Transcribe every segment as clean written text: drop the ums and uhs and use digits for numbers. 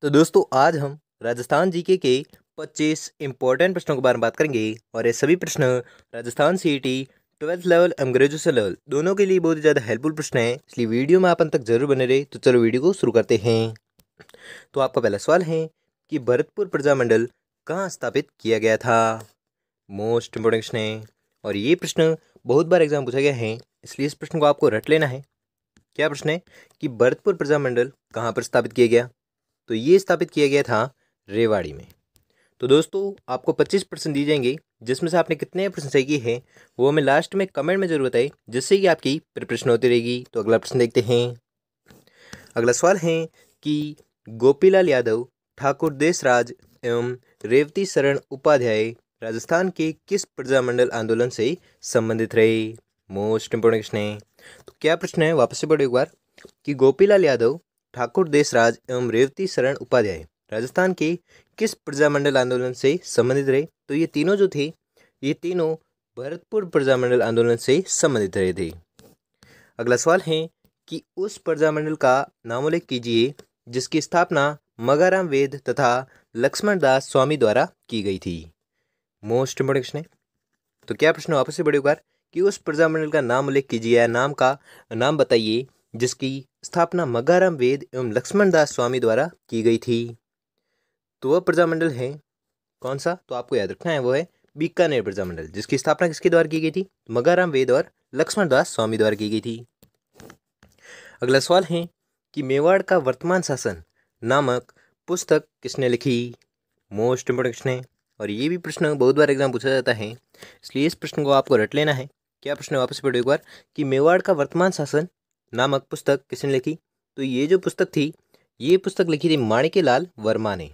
तो दोस्तों आज हम राजस्थान जीके के 25 इंपॉर्टेंट प्रश्नों के बारे में बात करेंगे और ये सभी प्रश्न राजस्थान सीईटी 12th लेवल एवं ग्रेजुएशन लेवल दोनों के लिए बहुत ही ज़्यादा हेल्पफुल प्रश्न है, इसलिए वीडियो में आप अंत तक जरूर बने रहे। तो चलो वीडियो को शुरू करते हैं। तो आपका पहला सवाल है कि भरतपुर प्रजामंडल कहाँ स्थापित किया गया था। मोस्ट इंपॉर्टेंट प्रश्न है और ये प्रश्न बहुत बार एग्जाम पूछा गया है, इसलिए इस प्रश्न को आपको रट लेना है। क्या प्रश्न है कि भरतपुर प्रजामंडल कहाँ पर स्थापित किया गया, तो ये स्थापित किया गया था रेवाड़ी में। तो दोस्तों आपको 25% दिए जाएंगे, जिसमें से आपने कितने प्रश्न सही किए हैं वो हमें लास्ट में कमेंट में जरूर बताएं, जिससे कि आपकी प्रिपरेशन होती रहेगी। तो अगला प्रश्न देखते हैं। अगला सवाल है कि गोपीलाल यादव, ठाकुर देशराज एवं रेवती शरण उपाध्याय राजस्थान के किस प्रजामंडल आंदोलन से संबंधित रहे। मोस्ट इंपोर्टेंट प्रश्न है। तो क्या प्रश्न है, वापस से पढ़ो एक बार कि गोपीलाल यादव, ठाकुर देशराज एवं रेवती शरण उपाध्याय राजस्थान के किस प्रजामंडल आंदोलन से संबंधित रहे। तो ये तीनों जो थे, ये तीनों भरतपुर प्रजामंडल आंदोलन से संबंधित रहे थे। अगला सवाल है कि उस प्रजामंडल का नामोल्लेख कीजिए जिसकी स्थापना मगाराम वेद तथा लक्ष्मण दास स्वामी द्वारा की गई थी। मोस्ट इंपोर्टेंट क्वेश्चन है। तो क्या प्रश्न, वापस से पढ़िए एक बार कि उस प्रजामंडल का नाम उल्लेख कीजिए या नाम बताइए जिसकी स्थापना मगाराम वेद एवं लक्ष्मण दास स्वामी द्वारा की गई थी। तो वह प्रजामंडल है कौन सा, तो आपको याद रखना है वो है बीकानेर प्रजामंडल, जिसकी स्थापना किसके द्वारा की गई थी, मगाराम वेद और लक्ष्मण दास स्वामी द्वारा की गई थी। अगला सवाल है कि मेवाड़ का वर्तमान शासन नामक पुस्तक किसने लिखी। मोस्ट इंपोर्टेंट क्वेश्चन है और ये भी प्रश्न बहुत बार एग्जाम पूछा जाता है, इसलिए इस प्रश्न को आपको रट लेना है। क्या प्रश्न, वापस पढ़ो एक बार कि मेवाड़ का वर्तमान शासन नामक पुस्तक किसने लिखी। तो ये जो पुस्तक थी, ये पुस्तक लिखी थी माणिक्यलाल वर्मा ने।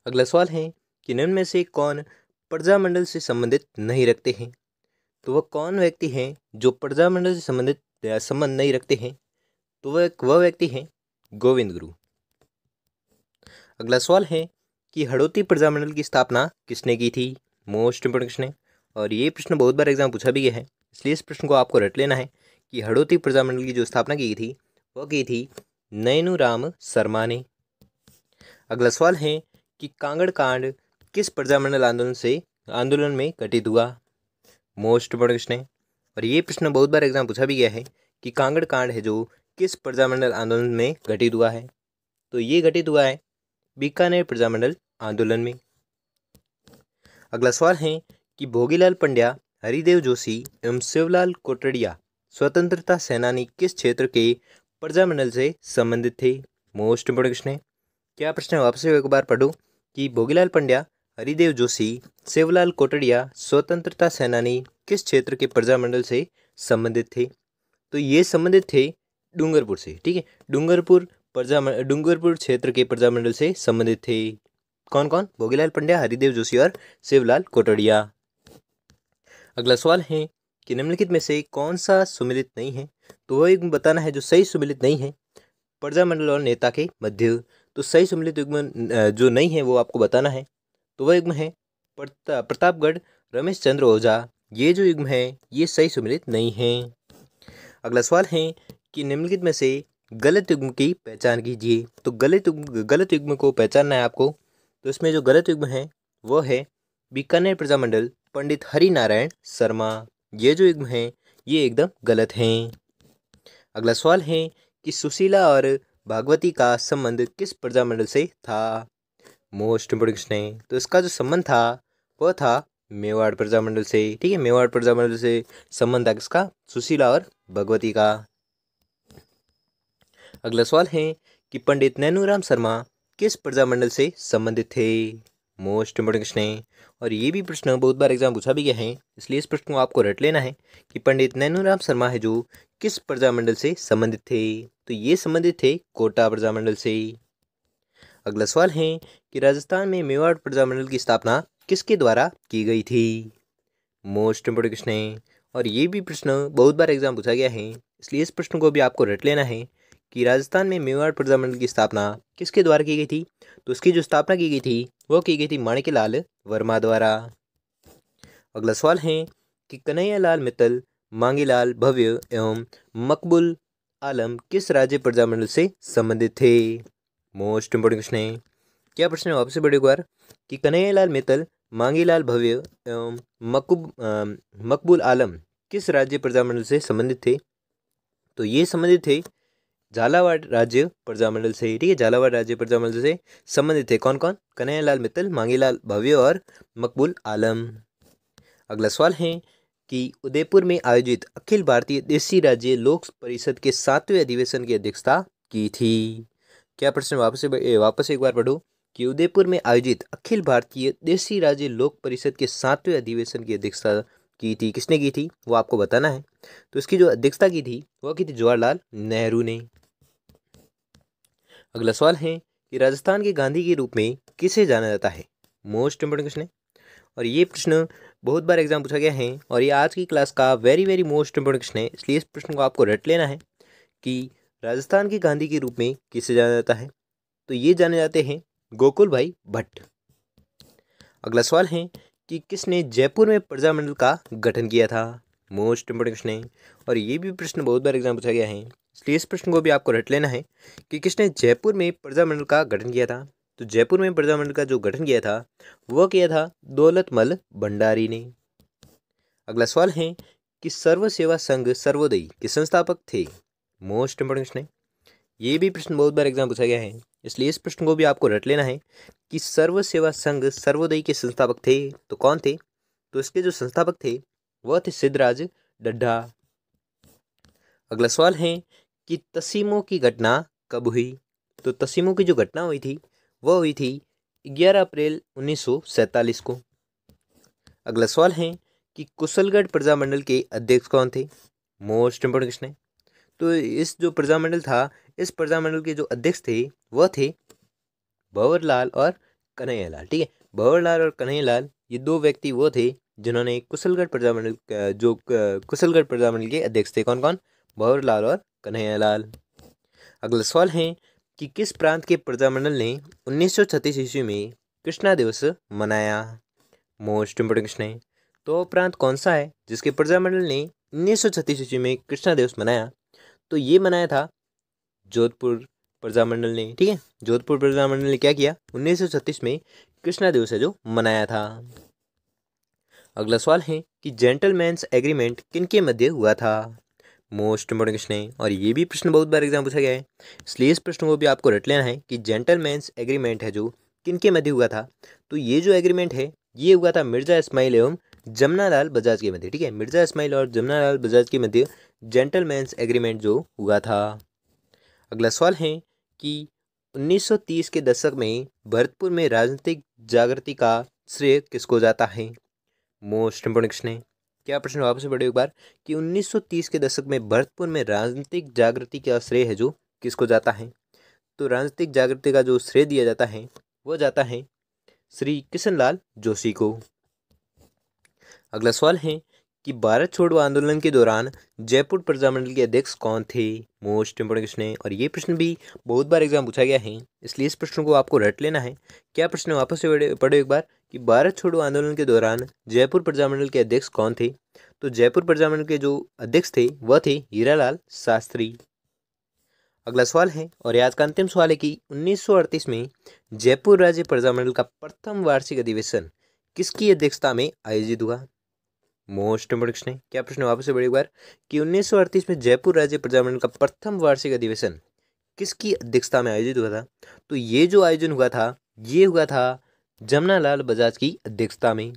अगला सवाल है कि निम्न में से कौन प्रजामंडल से संबंधित नहीं रखते हैं। तो वह कौन व्यक्ति हैं जो प्रजामंडल से संबंधित संबंध नहीं रखते हैं। तो वह व्यक्ति हैं गोविंद गुरु। अगला सवाल है कि हड़ौती प्रजामंडल की स्थापना किसने की थी। मोस्ट इंपोर्टेंट क्वेश्चन है और ये प्रश्न बहुत बार एग्जाम पूछा भी गया है, इसलिए इस प्रश्न को आपको रट लेना है कि हड़ौती प्रजामंडल की जो स्थापना की थी वह की थी नैनूराम शर्मा ने। अगला सवाल है कि कांगड़ कांड किस प्रजामंडल आंदोलन में घटित हुआ। मोस्ट इंपोर्टेंट क्वेश्चन है और ये प्रश्न बहुत बार एग्जाम पूछा भी गया है कि कांगड़ कांड है जो किस प्रजामंडल आंदोलन में घटित हुआ है। तो ये घटित हुआ है बीकानेर प्रजामंडल आंदोलन में। अगला सवाल है कि भोगीलाल पंड्या, हरिदेव जोशी एवं शिवलाल कोटड़िया स्वतंत्रता सेनानी किस क्षेत्र के प्रजामंडल से संबंधित थे। मोस्ट इंपोर्टेंट क्वेश्चन है। क्या प्रश्न है, वापस एक बार पढ़ो कि भोगीलाल पंड्या, हरिदेव जोशी, शिवलाल कोटड़िया स्वतंत्रता सेनानी किस क्षेत्र के प्रजामंडल से संबंधित थे। तो ये संबंधित थे डूंगरपुर से। ठीक है, डूंगरपुर क्षेत्र के प्रजामंडल से संबंधित थे। कौन कौन, भोगीलाल पंड्या, हरिदेव जोशी और शिवलाल कोटड़िया। अगला सवाल है कि निम्नलिखित में से कौन सा सुमिलित नहीं है। तो वह युग्म बताना है जो सही सुमिलित नहीं है प्रजामंडल और नेता के मध्य। तो सही सुमिलित युग्म जो नहीं है वो आपको बताना है। तो वह युग्म है प्रतापगढ़ रमेश चंद्र ओझा। ये जो युग्म है ये सही सुमिलित नहीं है। अगला सवाल है कि निम्नलिखित में से गलत युग्म की पहचान कीजिए। तो गलत युग्म को पहचानना है आपको। तो इसमें जो गलत युग्म है वो है बीकानेर प्रजामंडल पंडित हरि नारायण शर्मा। ये जो युग्म है ये एकदम गलत हैं। अगला सवाल है कि सुशीला और भागवती का संबंध किस प्रजामंडल से था। मोस्ट इंपोर्टेंट क्वेश्चन है। तो इसका जो संबंध था वह था मेवाड़ प्रजामंडल से। ठीक है, मेवाड़ प्रजामंडल से संबंध था किसका, सुशीला और भगवती का। अगला सवाल है कि पंडित नैनूराम शर्मा किस प्रजामंडल से संबंधित थे। मोस्ट इंपोर्टेंट क्वेश्चन है और ये भी प्रश्न बहुत बार एग्जाम पूछा भी गया है, इसलिए इस प्रश्न को आपको रट लेना है कि पंडित नैनूराम शर्मा है जो किस प्रजामंडल से संबंधित थे। तो ये संबंधित थे कोटा प्रजामंडल से। अगला सवाल है कि राजस्थान में मेवाड़ प्रजामंडल की स्थापना किसके द्वारा की गई थी। मोस्ट इंपोर्टेंट क्वेश्चन है और ये भी प्रश्न बहुत बार एग्जाम पूछा गया है, इसलिए इस प्रश्न को भी आपको रट लेना है कि राजस्थान में मेवाड़ प्रजामंडल की स्थापना किसके द्वारा की गई थी। तो इसकी जो स्थापना की गई थी वो की गई थी माणिक्यलाल वर्मा द्वारा। अगला सवाल है कि कन्हैयालाल मित्तल, मांगीलाल भव्य एवं मकबूल आलम किस राज्य प्रजामंडल से संबंधित थे? मोस्ट इंपोर्टेंट क्वेश्चन है। क्या प्रश्न है वापस बड़े एक बार कि कन्हैयालाल मित्तल, मांगीलाल भव्य एवं मकबूल आलम किस राज्य प्रजामंडल से संबंधित थे? तो ये संबंधित थे झालावाड़ राज्य प्रजामंडल से। ठीक है, झालावाड़ राज्य प्रजामंडल से संबंधित थे कौन कौन? कन्हैयालाल मित्तल, मांगीलाल भव्य और मकबूल आलम। अगला सवाल है कि उदयपुर में आयोजित अखिल भारतीय देसी राज्य लोक परिषद के 7वें अधिवेशन की अध्यक्षता की थी। क्या प्रश्न वापस एक बार पढ़ो कि उदयपुर में आयोजित अखिल भारतीय देसी राज्य लोक परिषद के 7वें अधिवेशन की अध्यक्षता की थी, किसने की थी वो आपको बताना है। तो इसकी जो अध्यक्षता की थी वो की थी जवाहरलाल नेहरू ने। अगला सवाल है कि राजस्थान के गांधी के रूप में किसे जाना जाता है? मोस्ट इंपोर्टेंट क्वेश्चन है और ये प्रश्न बहुत बार एग्जाम पूछा गया है और ये आज की क्लास का वेरी मोस्ट इंपोर्टेंट क्वेश्चन है, इसलिए इस प्रश्न को आपको रट लेना है कि राजस्थान के गांधी के रूप में किसे जाना जाता है? तो ये जाने जाते हैं गोकुल भाई भट्ट। अगला सवाल है कि किसने जयपुर में प्रजामंडल का गठन किया था? मोस्ट इंपोर्टेंट क्वेश्चन है और ये भी प्रश्न बहुत बार एग्जाम पूछा गया है, इसलिए इस प्रश्न को भी आपको रट लेना है कि किसने जयपुर में प्रजामंडल का गठन किया था? तो जयपुर में प्रजामंडल का जो गठन किया था वह किया था दौलतमल भंडारी ने। अगला सवाल है कि सर्व सेवा संघ सर्वोदय के संस्थापक थे? मोस्ट इंपोर्टेंट क्वेश्चन है, ये भी प्रश्न बहुत बार एग्जाम पूछा गया है, इसलिए इस प्रश्न को भी आपको रट लेना है कि सर्व सेवा संघ सर्वोदय के संस्थापक थे तो कौन थे? तो इसके जो संस्थापक थे वह थे सिद्धराज डड्डा। अगला सवाल है कि तसीमों की घटना कब हुई? तो तसीमों की जो घटना हुई थी वह हुई थी 11 अप्रैल 1947 को। अगला सवाल है कि कुशलगढ़ प्रजामंडल के अध्यक्ष कौन थे? मोस्ट इंपोर्टेंट क्वेश्चन है। तो इस जो प्रजामंडल था, इस प्रजामंडल के जो अध्यक्ष थे वह थे भंवरलाल और कन्हैयालाल। ठीक है, भंवरलाल और कन्हैयालाल ये दो व्यक्ति वो थे जिन्होंने कुशलगढ़ प्रजामंडल के अध्यक्ष थे। कौन कौन? भंवरलाल और कन्हैयालाल। अगला सवाल है कि किस प्रांत के प्रजामंडल ने 1936 ईस्वी में कृष्णा दिवस मनाया? मोस्ट इंपोर्टेंट क्वेश्चन है। तो प्रांत कौन सा है जिसके प्रजामंडल ने 1936 ईस्वी में कृष्णा दिवस मनाया? तो ये मनाया था जोधपुर प्रजामंडल ने। ठीक है, जोधपुर प्रजामंडल ने क्या किया? 1936 में कृष्णा दिवस है जो मनाया था। अगला सवाल है कि जेंटलमैन्स एग्रीमेंट किनके मध्य हुआ था? मोस्ट इंपोर्टेंट क्वेश्चन है और ये भी प्रश्न बहुत बार एग्जाम पूछा गया है, इसलिए इस प्रश्न को भी आपको रट लेना है कि जेंटलमैन्स एग्रीमेंट है जो किनके मध्य हुआ था? तो ये जो एग्रीमेंट है ये हुआ था मिर्जा इस्माइल एवं जमनालाल बजाज के मध्य। ठीक है, मिर्जा इस्माइल और जमनालाल बजाज के मध्य जेंटलमैन्स एग्रीमेंट जो हुआ था। अगला सवाल है कि 1930 के दशक में भरतपुर में राजनीतिक जागृति का श्रेय किसको जाता है? मोस्ट इंपोर्टेंट क्वेश्चन है। क्या प्रश्न वापस से पढ़े एक बार कि 1930 के दशक में भरतपुर में राजनीतिक जागृति का श्रेय है जो किसको जाता है? तो राजनीतिक जागृति का जो श्रेय दिया जाता है वो जाता है श्री किशनलाल जोशी को। अगला सवाल है कि भारत छोड़ो आंदोलन के दौरान जयपुर प्रजामंडल के अध्यक्ष कौन थे? मोस्ट इंपोर्टेंट क्वेश्चन है और ये प्रश्न भी बहुत बार एग्जाम पूछा गया है, इसलिए इस प्रश्न को आपको रट लेना है। क्या प्रश्न वापस से पढ़ो एक बार कि भारत छोड़ो आंदोलन के दौरान जयपुर प्रजामंडल के अध्यक्ष कौन थे? तो जयपुर प्रजामंडल के जो अध्यक्ष थे वह थे हीरालाल शास्त्री। अगला सवाल है और आज का अंतिम सवाल है कि 1938 में जयपुर राज्य प्रजामंडल का प्रथम वार्षिक अधिवेशन किसकी अध्यक्षता में आयोजित हुआ? मोस्ट इंपोर्टेंट क्वेश्चन है। क्या प्रश्न वापस से बड़ी बार कि 1938 में जयपुर राज्य प्रजामंडल का प्रथम वार्षिक अधिवेशन किसकी अध्यक्षता में आयोजित हुआ था? तो ये जो आयोजन हुआ था ये हुआ था जमनालाल बजाज की अध्यक्षता में।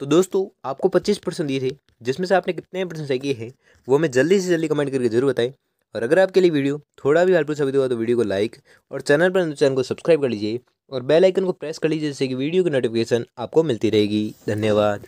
तो दोस्तों आपको 25% दिए थे, जिसमें से आपने कितने परसेंट सही किए हैं वो हमें जल्दी से जल्दी कमेंट करके जरूर बताएं। और अगर आपके लिए वीडियो थोड़ा भी हेल्पफुल साबित हुआ तो वीडियो को लाइक और चैनल को सब्सक्राइब कर लीजिए और बेल आइकन को प्रेस कर लीजिए जिससे कि वीडियो की नोटिफिकेशन आपको मिलती रहेगी। धन्यवाद।